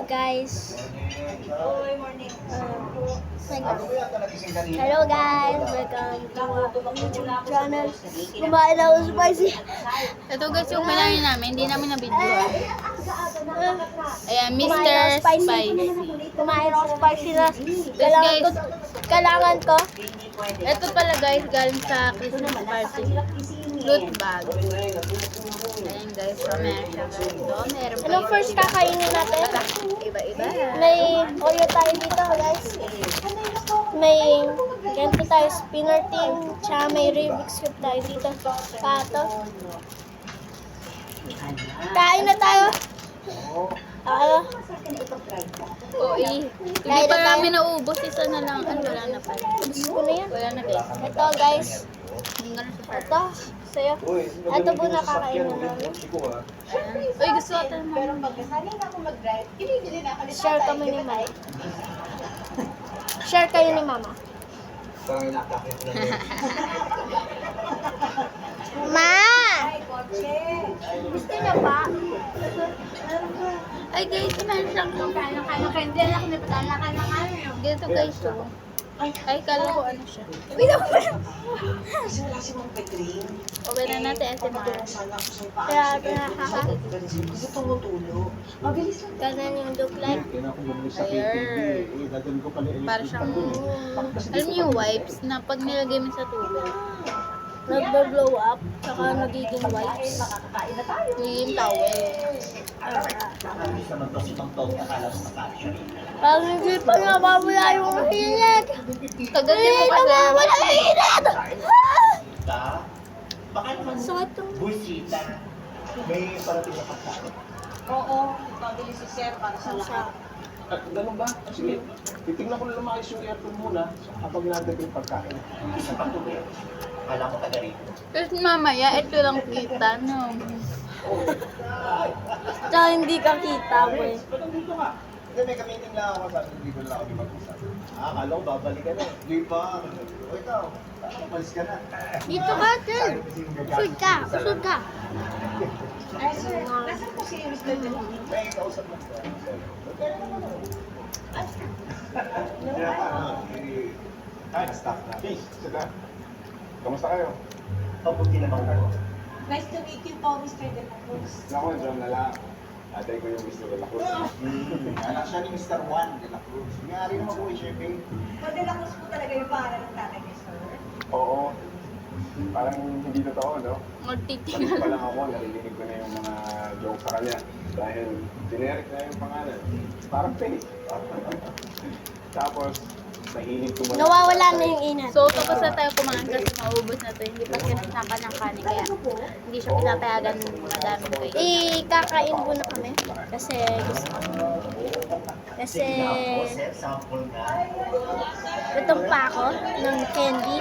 guys. Hello guys, welcome to our YouTube channel. Kumain na ako spicy. Ito guys yung kailangan namin, hindi namin na-video. Ayan, Mr. Kumain ako Spicy. Kumain ako spicy na. guys. Kailangan ko. Ito pala guys, galing sa Christmas party. Loot bag. Ayan guys, so meron siyang ganito. Meron pa Anong yung first kakainin natin? iba-iba. May Oreo tayo dito guys. May ganito tayo, spinner team. Tsaka may Rubik's Cube tayo dito. Kato. Kain na tayo. Hindi Kaya pa na tayo. namin naubos. Isa na lang. Wala na pala. Gusto ko na yan. Wala na guys. Ito guys. Hindi na sa party. Ito. Sa'yo. Ito po nakakain na namin. Uy, gusto ko ito naman. Share kami ni Mama. Share kayo ni Mama. Ma! Gusto niya pa? Ay guys, meron siyang ganito guys. So. Ay, kala ko ano siya. Okay na natin ito mga. Kaya ganun yung look like. Ayan. Para siyang, alam niyo yung wipes na pag nilagay mo sa tubig, Nagbo-blow up, saka nagiging wipes. yung towel. Pag hindi pa nababula yung hilig. Kagatin mo Hindi kasi. nababula yung hilig! Baka naman Sakit to. buwisita. May parating na pagkain. Oo, pabili si Sir para sa lahat. At ganun ba? Sige, titignan ko na lumayos yung aircon muna kapag nadating pagkain. Isa pa ito ba? Kala mo taga rito. Tapos mamaya, ito lang kita, no? Tsaka hindi ka kita, boy. Ba't nandito ka? Hindi, may kamiting lang ako sa dito lang ako mag-usap. Akala ko babalik ka na. Hindi pa. O ikaw, saan umalis ka na? Dito ka, Jen. Usod ka, usod ka. Ay, Sir, nasan po si Mr. John? May kausap lang siya. Kaya pa, ay, staff na. Peace, sit down. Kamusta kayo? Pabuti naman ako. Nice to meet you po, Mr. De La Cruz. Ako, dyan na lang. Atay ko yung Mr. De La Cruz. Anak siya ni Mr. Juan de la Cruz. Nangyari naman po yung shipping. O, De La Cruz po talaga yung pangalan ng tatay niya, Sir. Oo. Parang hindi totoo, no? Balik Magtitingal. pa lang ako, narinig ko na yung mga joke sa kanya. Dahil generic na yung pangalan. Parang fake. Tapos, nahilig ko Nawawala na yung inat. So, tapos na tayo kumain kasi maubos na to. Hindi pa sinasaka ng kanin, kaya hindi siya pinapayagan madami kayo. Ikakain muna kami. Kasi gusto ko. Kasi Sir, sample nga. gutom pa ako ng candy.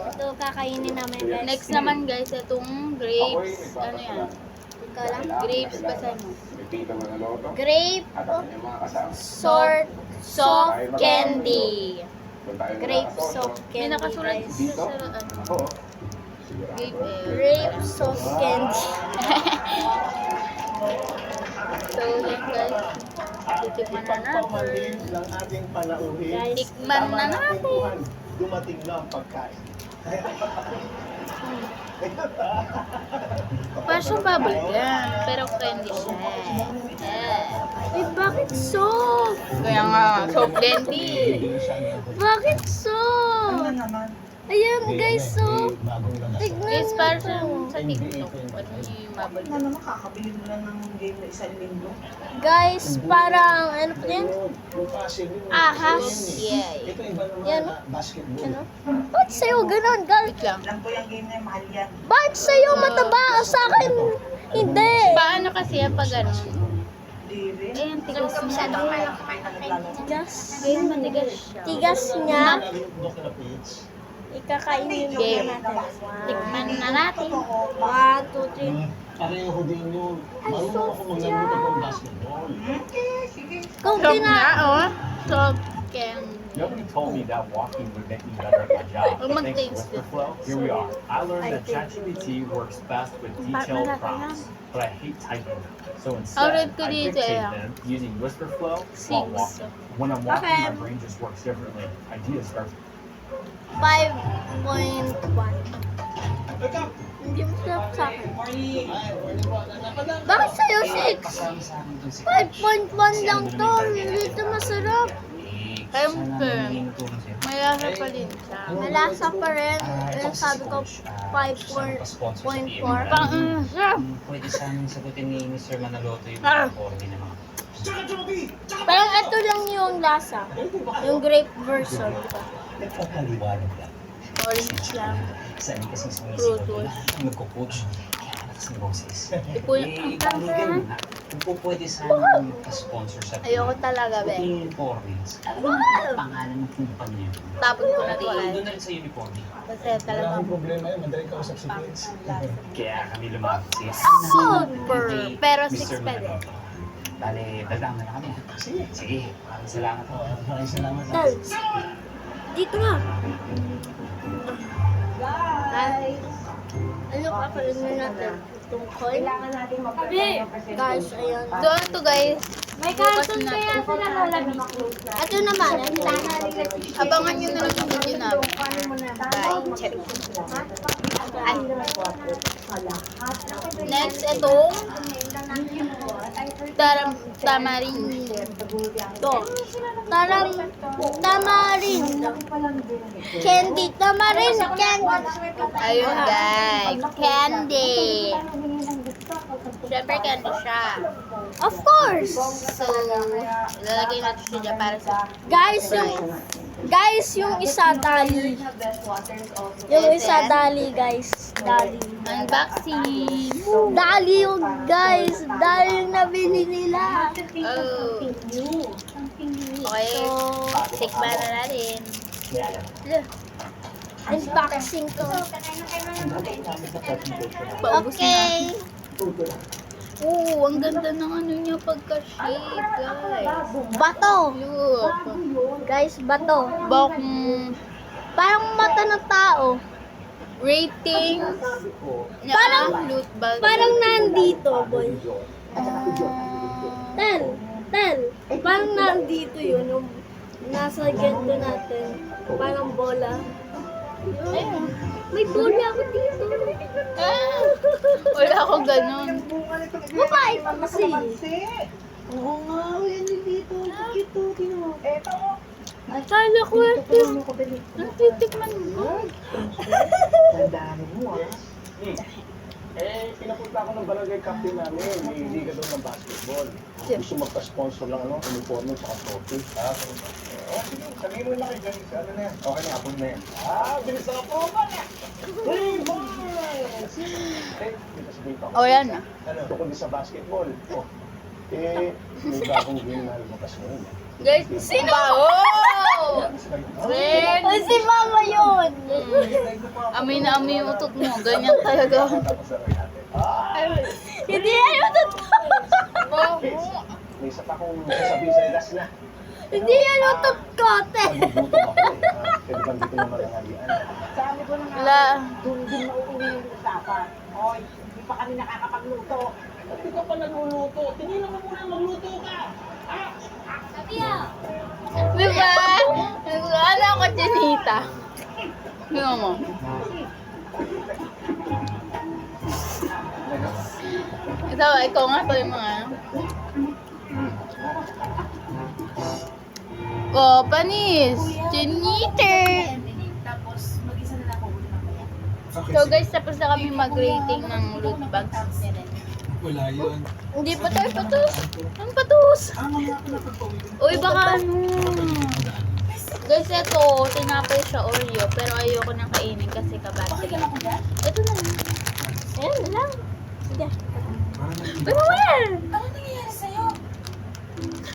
Ito kakainin namin guys. Next naman guys, itong grapes. Ano yan? Ikaw lang. Grapes, basa mo. Tita mo na loto. Grape At ang kanyang mga kasama. soft candy. Kung tayo Grape nakasama, soft May candy nakasulat guys. sa ano. Oo. Sigurado. Grape eh. Grape soft candy. So, yan guys. Titikman na natin. Pagpapamalim ng ating panauhin. Guys, Tikman na natin. Dumating na ang pagkain. Parang siyang bubble gum, pero candy siya. eh bakit soft? Kaya nga, soap candy. Bakit soft? Ano naman? Ayan guys, soft. Tignan Guys, mo. parang siyang sa TikTok. Ano yung bubble Ano gum? naman, kakabili mo lang ng game na isang linggo. Guys, parang ano pa yan? Yung puzzle yun. Ahas. Yeah. Ito iba naman Yan. na basketball. Ano? Bakit sa'yo ganun, guys? Wait lang. Alam ko yung game na yung mahal yan. Bakit sa'yo mataba? Sa akin, hindi. Paano kasi yan pag ano? Di rin. Ayan, tigas niya. Tigas. Ayun, matigas siya. Tigas niya. Look na page. Ikakainin Game. muna natin. Tikman na natin. 1, 2, 3. Pareho din yun. Marunong ako maglaro ng basketball. Okay, sige. Kung Soap kina... nga, oh. Soap candy. Nobody told me that walking would make me better at my job. Huwag Thanks to mag-taste it. Whisperflow, here we are. I learned that ChatGPT works best with detailed Malaki prompts, but I hate typing them. So Ang instead, red ko I dito dictate eh. them using Whisperflow while Six. walking. When I'm walking, Okay. my brain just works differently. Ideas start 5.1. Hindi mo sarap sa akin. Bakit sa'yo 6? 5.1 lang to. Hindi ito masarap. Siyempre, may lasa pa din siya. Malasa pa rin. Yung sabi ko 5.4. Pang sarap. Pwede sana sagutin ni Mr. Manaloto yung Ah. informe ng mga Parang ito lang yung lasa. Yung grape version. nagpapaliwanag lang. Orange lang. Saan kasi Fruit sumisigaw juice. na nagko-coach. Kaya lakas ng boses. Ipul- Paano ganun ha? Kung po pwede sana magpa-sponsor sa Ayoko talaga, be. Uniformes. Ano ang pangalan ng kumpanya yun? Tapos ko na to Doon ay. na rin sa uniforme. Kasi talaga problema yun, madaling kausap si Prince. Kaya kami lumapit siya. super. Pero Mr. 6 pa din. Manaloto. Bale, dagdag na kami. Sige. Sige. Maraming salamat. Maraming salamat. Tal. Dito nga. Guys, Ano pa pa rin natin? Itong coin. kailangan natin magpapalala Guys, ayan. So, ito guys. May carton kaya sila nalalabis. Ito naman. Abangan nyo na lang yung video namin. Next, itong tamarind. Ito. Tamarind. Candy. Tamarind. Candy. Ayun guys. Candy. Siyempre candy siya. Of course. So, ilalagay natin siya dyan para sa Guys, yung isa dali. Yung isa dali, guys. Dali. unboxing. Dali yung guys. Dali yung nabili nila. Oh. Okay. Tikman na natin. Unboxing to. Paubos na. Okay. Oo, ang ganda ng ano niya pagka-shape, guys. Bato. Look. Guys, bato. Bok. Parang mata ng tao. Rating. Parang- loot bag. Parang nandito, boy. Tel. Parang nandito yun. Yung nasa ganito natin. Parang bola. Ayun. May bola ako dito. Ah, wala akong ganun. Mabait kasi. Oo nga, yan yung dito. Cute to, tino. Eto. Kala ko ito. Natitikman mo. Tandaan mo ah. Pinapunta ako ng barangay captain namin. May liga daw ng basketball. Gusto magpa-sponsor lang uniforme sa trophy. Sige, sabihin mo lang kay Janice. Ano na yan? Okay na, apon na yan. Bilis na ako na! 3 months! Dito sabihin ko. O, yan na. Tukol sa basketball. May bagong game na lumakas ngayon. Guys, sino ba? Oh! Friend! O si mama yun. Amoy na amoy yung utot mo. Ganyan talaga. Tapos na rin natin. Hindi yan totoo. May isa pa akong sasabihin sa ilas na. Hindi yan utot kote. Nagugutom ako Pwede bang dito naman ang halian? Sabi ko na nga, Wala. doon din mauuwi yung usapan. Hoy, hindi pa kami nakakapagluto. Ba't di ka pa nagluluto? Tingnan mo muna magluto ka! Diba? Ano ako, Janita? Tingnan mo. Ikaw nga to yung mga... Oh, panis! Janita! So guys, tapos na kami mag-rating ng loot bags. Wala yun. Hindi pa tayo patos. Ang patos. Uy, baka ano. Guys, ito, tinapay siya Oreo, pero ayoko nang kainin kasi kabattery. Ito na lang. Ayan na lang. Sige. Uy,